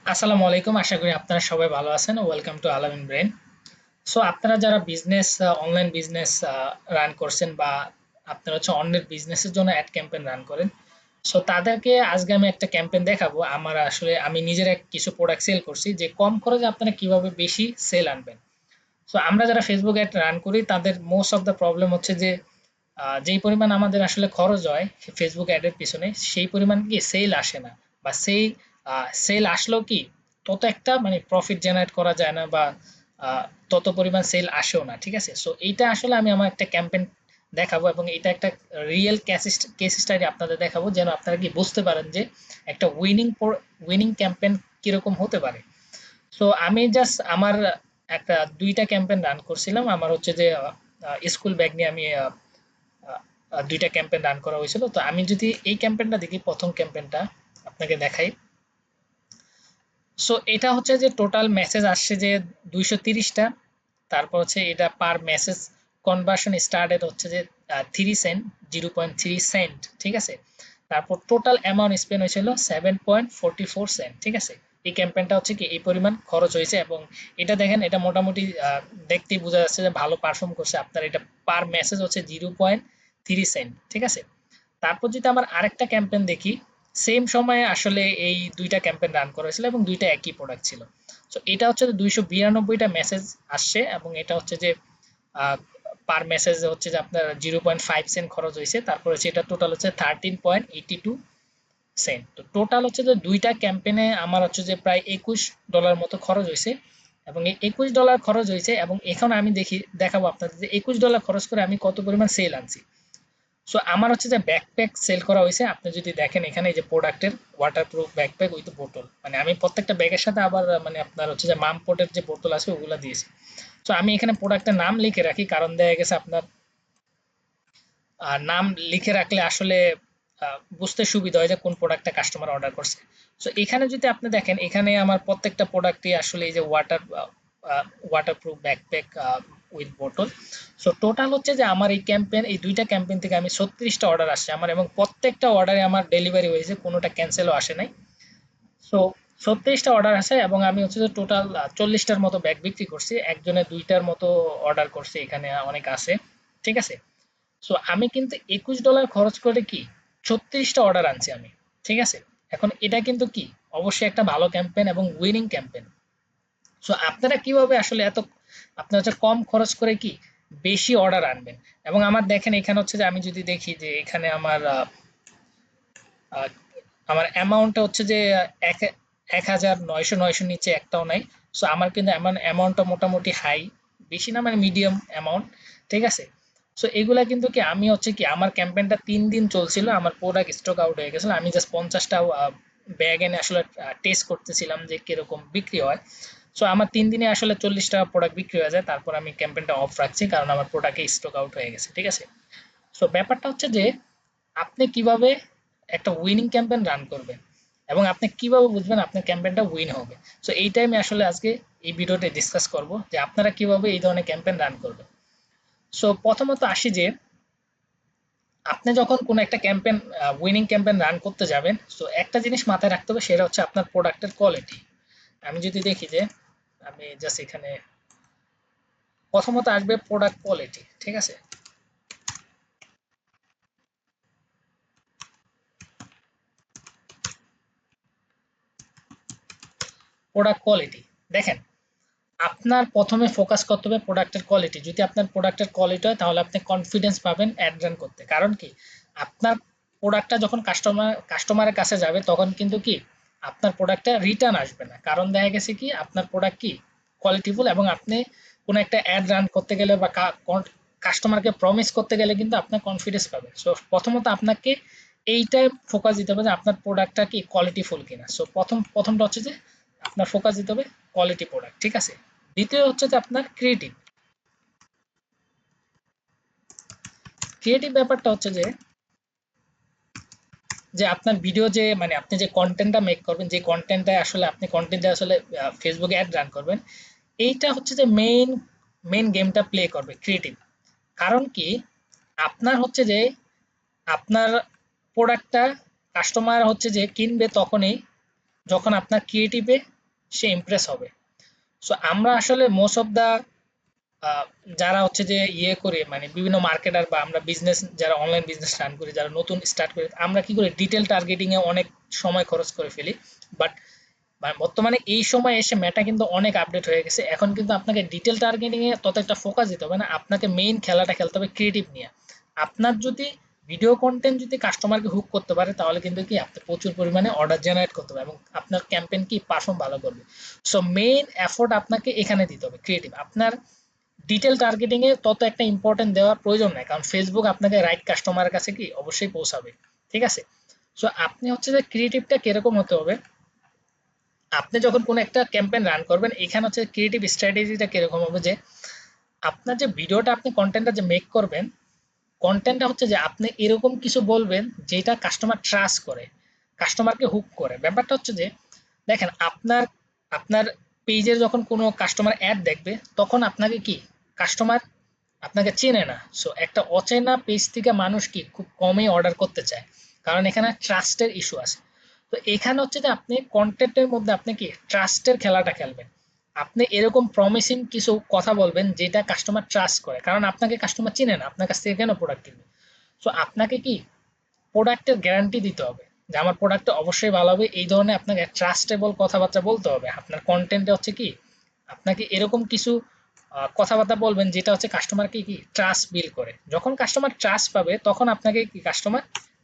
আসসালামু আলাইকুম। আশা করি আপনারা সবাই ভালো আছেন। ওয়েলকাম টু আলামিন ব্রেন। সো আপনারা যারা বিজনেস অনলাইন বিজনেস রান করছেন বা আপনারা হচ্ছে অন্যের বিজনেসের জন্য অ্যাড ক্যাম্পেইন রান করেন। সো তাদেরকে আজকে আমি একটা ক্যাম্পেইন দেখাবো। আমার আসলে আমি নিজের কিছু প্রোডাক্ট সেল করছি যে কম খরচে আপনারা কিভাবে বেশি সেল আনবেন। সো আমরা যারা ফেসবুক অ্যাড রান করি তাদের মোস্ট অফ দ্য প্রবলেম হচ্ছে যে যেই পরিমাণ আমাদের আসলে খরচ হয় ফেসবুক অ্যাডের পিছনে সেই পরিমাণ কি সেল আসে না, বা সেই সেল আসলেও কি তত একটা মানে প্রফিট জেনারেট করা যায় না, বা তত পরিমাণ সেল আসেও না। ঠিক আছে, সো এইটা আসলে আমি আমার একটা ক্যাম্পেইন দেখাবো এবং এটা একটা রিয়েল কেস স্টাডি আপনাদের দেখাবো, যেন আপনারা কি বুঝতে পারেন যে একটা উইনিং ক্যাম্পেইন কিরকম হতে পারে। সো আমি জাস্ট আমার একটা দুইটা ক্যাম্পেইন রান করছিলাম। আমার হচ্ছে যে স্কুল ব্যাগ নিয়ে আমি দুইটা ক্যাম্পেইন রান করা হয়েছিল। তো আমি যদি এই ক্যাম্পেইনটা দেখি, প্রথম ক্যাম্পেইনটা আপনাকে দেখাই। সো এটা হচ্ছে যে টোটাল মেসেজ আসছে যে 230টা। তারপর হচ্ছে এটা পার মেসেজ কনভার্সন স্টার্টেড হচ্ছে যে 3 সেন্ট, 0.3 সেন্ট। ঠিক আছে, তারপর টোটাল অ্যামাউন্ট স্পেন্ড হয়েছিল 7.44 সেন্ট। ঠিক আছে, এই ক্যাম্পেইনটা হচ্ছে কি এই পরিমাণ খরচ হয়েছে, এবং এটা দেখেন, এটা মোটামুটি দেখতেই বোঝা যাচ্ছে যে ভালো পারফর্ম করছে। আপনার এটা পার মেসেজ হচ্ছে 0.3 সেন্ট। ঠিক আছে, তারপর যদি আমার আরেকটা ক্যাম্পেইন দেখি, সেম সময়ে আসলে এই দুইটা ক্যাম্পেইন রান করা হয়েছিল এবং দুইটা একই প্রোডাক্ট ছিল। সো এটা হচ্ছে 292টা মেসেজ আসছে, এবং এটা হচ্ছে যে পার মেসেজ হচ্ছে যে আপনার 0.5 সেন্ট খরচ হয়েছে। তারপর হচ্ছে এটা টোটাল হচ্ছে 13.82 সেন্ট। তো টোটাল হচ্ছে যে দুইটা ক্যাম্পেইনে আমার হচ্ছে যে প্রায় $21 মতো খরচ হয়েছে, এবং এই $21 খরচ হয়েছে, এবং এখন আমি দেখাবো আপনাদের যে $21 খরচ করে আমি কত পরিমাণ সেল আনছি। সো আমার হচ্ছে যে ব্যাকপ্যাক সেল করা হয়েছে। আপনি যদি দেখেন এখানে এই যে প্রোডাক্টের ওয়াটারপ্রুফ ব্যাকপ্যাক উইথ বোতল, মানে আমি প্রত্যেকটা ব্যাগের সাথে আবার মানে আপনার হচ্ছে যে মামপোর্টের যে বোতল আছে ওগুলা দিয়েছি। তো আমি এখানে প্রোডাক্টের নাম লিখে রাখি, কারণ দেখা গেছে আপনার নাম লিখে রাখলে আসলে বুঝতে সুবিধা হয় যে কোন প্রোডাক্টটা কাস্টমার অর্ডার করছে। সো এখানে যদি আপনি দেখেন, এখানে আমার প্রত্যেকটা প্রোডাক্টই আসলে এই যে ওয়াটারপ্রুফ ব্যাকপ্যাক উইথ বোতল। সো টোটাল হচ্ছে যে আমার এই ক্যাম্পেইন, এই দুইটা ক্যাম্পেইন থেকে আমি 36টা অর্ডার আসছে আমার, এবং প্রত্যেকটা অর্ডারে আমার ডেলিভারি হয়েছে, কোনোটা ক্যান্সেলও আসে নাই। সো 36টা অর্ডার আছে, এবং আমি হচ্ছে যে টোটাল 40টার মতো ব্যাগ বিক্রি করছি। একজনে দুইটার মতো অর্ডার করছে, এখানে অনেক আছে। ঠিক আছে, সো আমি কিন্তু $21 খরচ করে কি 36টা অর্ডার আনছি আমি। ঠিক আছে, এখন এটা কিন্তু কি অবশ্যই একটা ভালো ক্যাম্পেইন এবং উইনিং ক্যাম্পেইন। সো আপনারা কিভাবে আসলে এত আপনার হচ্ছে কম খরচ করে কি বেশি অর্ডার আনবেন। এবং আমার দেখেন এখানে হচ্ছে যে আমি যদি দেখি যে এখানে আমার আহ, আমার অ্যামাউন্টটা হচ্ছে যে এক 1,900 নিচে একটাও নাই। সো আমার কিন্তু অ্যামাউন্টটা মোটামুটি হাই, বেশি না, মানে মিডিয়াম অ্যামাউন্ট। ঠিক আছে, সো এগুলা কিন্তু কি আমি হচ্ছে কি আমার ক্যাম্পেইনটা 3 দিন চলছিল, আমার প্রোডাক্ট স্টক আউট হয়ে গেছিল। আমি জাস্ট 50টা ব্যাগ এনে আসলে টেস্ট করতেছিলাম যে কিরকম বিক্রি হয়। সো আমার 3 দিনে আসলে 40টা প্রোডাক্ট বিক্রি হয়ে যায়। তারপর আমি ক্যাম্পেইনটা অফ রাখছি, কারণ আমার প্রোডাক্টে স্টক আউট হয়ে গেছে। ঠিক আছে, সো ব্যাপারটা হচ্ছে যে আপনি কিভাবে একটা উইনিং ক্যাম্পেইন রান করবেন, এবং আপনি কিভাবে বুঝবেন আপনার ক্যাম্পেইনটা উইন হবে। সো এইটাই আমি আসলে আজকে এই ভিডিওতে ডিসকাস করব, যে আপনারা কিভাবে এই ধরনের ক্যাম্পেইন রান করবেন। সো প্রথমত আসি যে আপনি যখন কোনো একটা ক্যাম্পেইন উইনিং ক্যাম্পেইন রান করতে যাবেন, সো একটা জিনিস মাথায় রাখতে হবে, সেটা হচ্ছে আপনার প্রোডাক্টের কোয়ালিটি। আমি যদি দেখি যে আমি জাস্ট এখানে প্রথমত আসবে প্রোডাক্ট কোয়ালিটি। ঠিক আছে, প্রোডাক্ট কোয়ালিটি দেখেন, আপনার প্রথমে ফোকাস করতে হবে প্রোডাক্টের কোয়ালিটি। যদি আপনার প্রোডাক্টের কোয়ালিটি হয় তাহলে আপনি কনফিডেন্স পাবেন অ্যাড রান করতে। কারণ কি আপনার প্রোডাক্টটা যখন কাস্টমারের কাছে যাবে তখন কিন্তু কি আপনার প্রোডাক্টটা রিটার্ন আসবে না, কারণ দেখা গেছে কি আপনার প্রোডাক্ট কি কোয়ালিটিফুল, এবং আপনি কোনো একটা অ্যাড রান করতে গেলে বা কাস্টমারকে প্রমিস করতে গেলে কিন্তু আপনার কনফিডেন্স পাবে। সো প্রথমত আপনাকে এইটাই ফোকাস দিতে হবে যে আপনার প্রোডাক্টটা কি কোয়ালিটিফুল কিনা। সো প্রথমটা হচ্ছে যে আপনার ফোকাস দিতে হবে কোয়ালিটি প্রোডাক্ট। ঠিক আছে, দ্বিতীয় হচ্ছে যে আপনার ক্রিয়েটিভ। ক্রিয়েটিভ ব্যাপারটা হচ্ছে যে যে আপনার ভিডিও যে মানে আপনি যে কন্টেন্টটা মেক করবেন, যে কন্টেন্টটা আসলে আপনি কন্টেন্টে আসলে ফেসবুকে অ্যাড রান করবেন, এইটা হচ্ছে যে মেইন গেমটা প্লে করবে ক্রিয়েটিভ। কারণ কি আপনার হচ্ছে যে আপনার প্রোডাক্টটা কাস্টমার হচ্ছে যে কিনবে তখনই যখন আপনার ক্রিয়েটিভে সে ইমপ্রেস হবে। সো আমরা আসলে মোস্ট অফ দা যারা হচ্ছে যে করে মানে বিভিন্ন মার্কেটার বা আমরা বিজনেস যারা অনলাইন বিজনেস রান করি, যারা নতুন স্টার্ট করি, আমরা কি করি ডিটেল টার্গেটিং এ অনেক সময় খরচ করে ফেলি। বাট বর্তমানে এই সময় এসে মেটা কিন্তু অনেক আপডেট হয়ে গেছে। এখন কিন্তু আপনাকে ডিটেল টার্গেটিং এ তত একটা ফোকাস দিতে হবে না, আপনাকে মেইন খেলাটা খেলতে হবে ক্রিয়েটিভ নিয়ে। আপনার যদি ভিডিও কন্টেন্ট যদি কাস্টমারকে হুক করতে পারে, তাহলে কিন্তু কি আপনি প্রচুর পরিমাণে অর্ডার জেনারেট করতে হবে এবং আপনার ক্যাম্পেইন কি পারফর্ম ভালো করবে। সো মেইন এফোর্ট আপনাকে এখানে দিতে হবে ক্রিয়েটিভ। আপনার ডিটেল টার্গেটিং এ তত একটা ইম্পর্টেন্ট দেওয়ার প্রয়োজন নাই, কারণ ফেসবুক আপনাকে রাইট কাস্টমারের কাছে কি অবশ্যই পৌঁছাবে। ঠিক আছে। সো আপনি হচ্ছে যে ক্রিয়েটিভটা কিরকম হতে হবে, আপনি যখন কোনো একটা ক্যাম্পেইন রান করবেন, এখানে হচ্ছে ক্রিয়েটিভ স্ট্র্যাটেজিটা কিরকম হবে যে আপনার যে ভিডিওটা আপনি কন্টেন্টটা যে মেক করবেন, কন্টেন্টটা হচ্ছে যে আপনি এরকম কিছু বলবেন যেটা কাস্টমার ট্রাস্ট করে, কাস্টমারকে হুক করে। ব্যাপারটা হচ্ছে যে দেখেন আপনার আপনার পেজের যখন কোনো কাস্টমার অ্যাড দেখবে, তখন আপনাকে কি কাস্টমার আপনাকে চেনে না। সো একটা অচেনা পেজ থেকে মানুষ কি খুব কমই অর্ডার করতে চায়, কারণ এখানে ট্রাস্টের ইস্যু আছে। তো এখানে হচ্ছে যে আপনি কন্টেন্টের মধ্যে আপনি কি ট্রাস্টের খেলাটা খেলবেন। আপনি এরকম প্রমিসিং কিছু কথা বলবেন যেটা কাস্টমার ট্রাস্ট করে, কারণ আপনাকে কাস্টমার চিনে না, আপনার কাছ থেকে কেন প্রোডাক্ট কিনবে। সো আপনাকে কি প্রোডাক্টের গ্যারান্টি দিতে হবে যে আমার প্রোডাক্টটা অবশ্যই ভালো হবে, এই ধরনের আপনাকে ট্রাস্টেবল কথাবার্তা বলতে হবে। আপনার কন্টেন্টে হচ্ছে কি আপনাকে এরকম কিছু কথাবার্তা বলবেন যেটা হচ্ছে কাস্টমারকে কি ট্রাস্ট বিল্ড করে। যখন কাস্টমার ট্রাস্ট পাবে, তখন আপনাকে কি কাস্টমার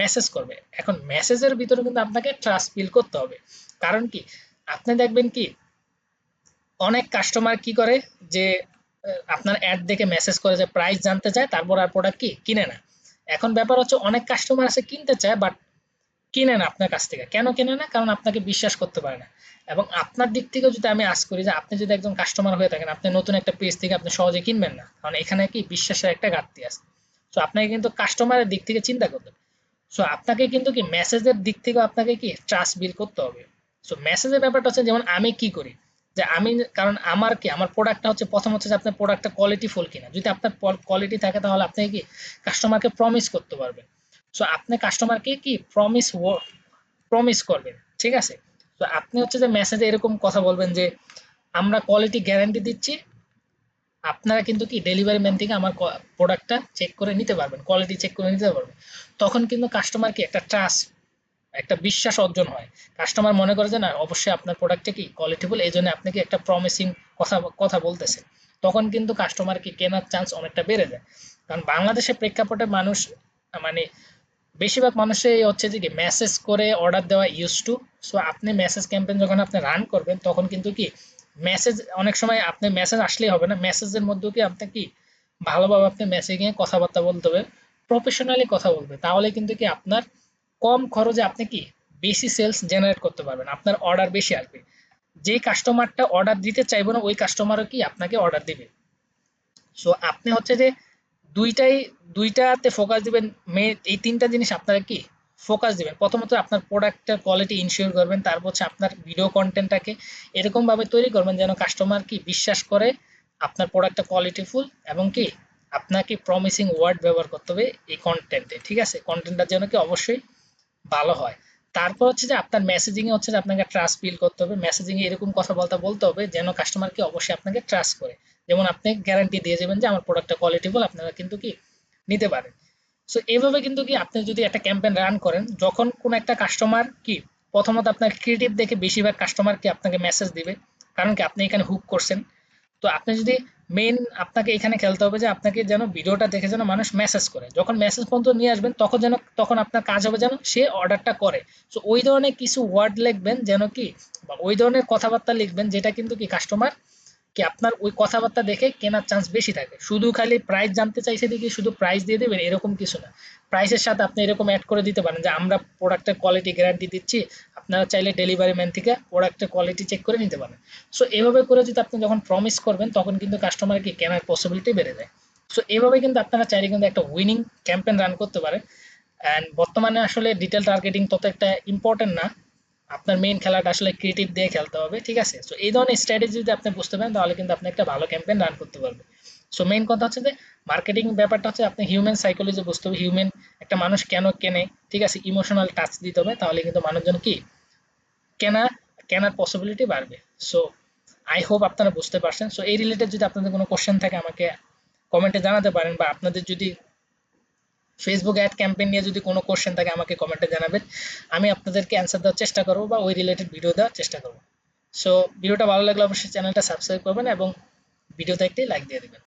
মেসেজ করবে। এখন মেসেজের ভিতরে কিন্তু আপনাকে ট্রাস্ট বিল্ড করতে হবে। কারণ কি আপনি দেখবেন কি অনেক কাস্টমার কি করে যে আপনার অ্যাড দেখে মেসেজ করে যে প্রাইস জানতে চায়, তারপর আর প্রোডাক্ট কি কিনে না। এখন ব্যাপার হচ্ছে অনেক কাস্টমার আছে কিনতে চায়, বাট কিনে না আপনার কাছ থেকে। কেন কিনে না? কারণ আপনাকে বিশ্বাস করতে পারে না। এবং আপনার দিক থেকেও যদি আমি আশা করি যে আপনি যদি একজন কাস্টমার হয়ে থাকেন, আপনি নতুন একটা পেজ থেকে আপনি সহজে কিনবেন না, কারণ এখানে কি বিশ্বাসের একটা ঘাটতি আছে। সো আপনাকে কিন্তু কাস্টমারের দিক থেকে চিন্তা করতে হবে। সো আপনাকে কিন্তু কি মেসেজের দিক থেকেও আপনাকে কি ট্রাস্ট বিল্ড করতে হবে। সো মেসেজের ব্যাপারটা হচ্ছে যেমন আমি কি করি যে আমি, কারণ আমার কি আমার প্রোডাক্টটা হচ্ছে প্রথম হচ্ছে যে আপনার প্রোডাক্টটা কোয়ালিটি ফুল কিনা। যদি আপনার কোয়ালিটি থাকে, তাহলে আপনি কি কাস্টমারকে প্রমিস করতে পারবেন। সো আপনি কাস্টমারকে কি প্রমিস করবেন। ঠিক আছে। তো আপনি হচ্ছে যে মেসেজে এরকম কথা বলবেন যে আমরা কোয়ালিটি গ্যারান্টি দিচ্ছি, আপনারা কিন্তু কি ডেলিভারি ম্যান থেকে আমার প্রোডাক্টটা চেক করে নিতে পারবেন, কোয়ালিটি চেক করে নিতে পারবেন। তখন কিন্তু কাস্টমার কি একটা ট্রাস্ট, একটা বিশ্বাস অর্জন হয়। কাস্টমার মনে করে যে না, অবশ্যই আপনার প্রোডাক্টটা কি কোয়ালিটিফুল, এই জন্য আপনাকে একটা প্রমিসিং কথা কথা বলতেছে। তখন কিন্তু কাস্টমার কি কেনার চান্স অনেকটা বেড়ে যায়। কারণ বাংলাদেশের প্রেক্ষাপটে মানুষ মানে বেশিরভাগ মানুষই হচ্ছে যে কি মেসেজ করে অর্ডার দেওয়া ইউজ টু। সো আপনি মেসেজ ক্যাম্পেইন যখন আপনি রান করবেন, তখন কিন্তু কি মেসেজ অনেক সময় আপনি মেসেজ আসলেই হবে না, মেসেজের মধ্যেও কি আপনি কি ভালোভাবে আপনি মেসেজিং এ কথাবার্তা বলতে হবে, প্রফেশনালি কথা বলবে। তাহলে কিন্তু কি আপনার কম খরচে আপনি কি বেশি সেলস জেনারেট করতে পারবেন, আপনার অর্ডার বেশি আসবে। যেই কাস্টমারটা অর্ডার দিতে চাইবো না, ওই কাস্টমারও কি আপনাকে অর্ডার দিবে। সো আপনি হচ্ছে যে দুইটাই দুইটাতে ফোকাস দিবেন। এই তিনটা জিনিস আপনারা কি ফোকাস দিবেন। প্রথমত আপনার প্রোডাক্টের কোয়ালিটি ইনশিওর করবেন, তারপর হচ্ছে আপনার ভিডিও কন্টেন্টটাকে এরকম ভাবে তৈরি করবেন যেন কাস্টমার কি বিশ্বাস করে আপনার প্রোডাক্টটা কোয়ালিটিফুল, এবং কি আপনাকে প্রমিসিং ওয়ার্ড ব্যবহার করতে হবে এই কন্টেন্টে। ঠিক আছে, কন্টেন্টটার জন্য কি অবশ্যই ভালো হয়। তারপর হচ্ছে যে আপনার মেসেজিং এ হচ্ছে যে আপনাকে ট্রাস্ট বিল্ড করতে হবে। মেসেজিং এ এরকম কথাবার্তা বলতে হবে যেন কাস্টমারকে অবশ্যই আপনাকে ট্রাস্ট করে। যেমন আপনি গ্যারান্টি দিয়ে যাবেন যে আমার প্রোডাক্টটা কোয়ালিটিফুল, আপনারা কিন্তু কি নিতে পারেন। সো এইভাবে কিন্তু কি আপনি যদি একটা ক্যাম্পেইন রান করেন, যখন কোন একটা কাস্টমার কি প্রথমত আপনার ক্রিয়েটিভ দেখে বেশিরভাগ কাস্টমার কি আপনাকে মেসেজ দিবে, কারণ কি আপনি এখানে হুক করছেন। তো আপনি যদি মেইন আপনাকে এখানে খেলতে হবে যে আপনাকে যেন ভিডিওটা দেখে যেন মানুষ মেসেজ করে, যখন মেসেজ পর্যন্ত নিয়ে আসবেন তখন যেন তখন আপনার কাজ হবে যেন সে অর্ডারটা করে। তো ওই ধরনের কিছু ওয়ার্ড লিখবেন যেন কি, বা ওই ধরনের কথাবার্তা লিখবেন যেটা কিন্তু কি কাস্টমার কি আপনার ওই কথাবার্তা দেখে কেনার চান্স বেশি থাকে। শুধু খালি প্রাইস জানতে চাইছে দেখি শুধু প্রাইস দিয়ে দেবেন এরকম কিছু না। প্রাইসের সাথে আপনি এরকম অ্যাড করে দিতে পারেন যে আমরা প্রোডাক্টের কোয়ালিটি গ্যারান্টি দিচ্ছি, আপনারা চাইলে ডেলিভারি ম্যান থেকে প্রোডাক্টের কোয়ালিটি চেক করে নিতে পারেন। সো এভাবে করে যদি আপনি যখন প্রমিস করবেন, তখন কিন্তু কাস্টমার কি কেনার পসিবিলিটি বেড়ে যায়। সো এভাবে কিন্তু আপনারা চাইলে কিন্তু একটা উইনিং ক্যাম্পেইন রান করতে পারেন। অ্যান্ড বর্তমানে আসলে ডিটেল টার্গেটিং তত একটা ইম্পর্টেন্ট না, আপনার মেইন খেলাটা আসলে ক্রিয়েটিভ দিয়ে খেলতে হবে। ঠিক আছে। সো এই ধরনের স্ট্র্যাটেজি যদি আপনি বুঝতে পারেন, তাহলে কিন্তু আপনি একটা ভালো ক্যাম্পেইন রান করতে পারবেন। সো মেইন কথা হচ্ছে যে মার্কেটিং ব্যাপারটা হচ্ছে আপনি হিউম্যান সাইকোলজি বুঝতে হবে, হিউম্যান একটা মানুষ কেন কেনে। ঠিক আছে, ইমোশনাল টাচ দিতে হবে, তাহলে কিন্তু মানুষজন কি কেনা কেনার পসিবিলিটি বাড়বে। সো আই হোপ আপনারা বুঝতে পারছেন। সো এই রিলেটেড যদি আপনাদের কোনো কোশ্চেন থাকে আমাকে কমেন্টে জানাতে পারেন, বা আপনাদের যদি ফেসবুক অ্যাড ক্যাম্পেইন নিয়ে যদি কোনো কোশ্চেন থাকে আমাকে কমেন্টে জানাবেন, আমি আপনাদেরকে অ্যান্সার দেওয়ার চেষ্টা করবো বা ওই রিলেটেড ভিডিও দেওয়ার চেষ্টা করবো। সো ভিডিওটা ভালো লাগলে অবশ্যই চ্যানেলটা সাবস্ক্রাইব করবেন এবং ভিডিওতে একটি লাইক দিয়ে দেবেন।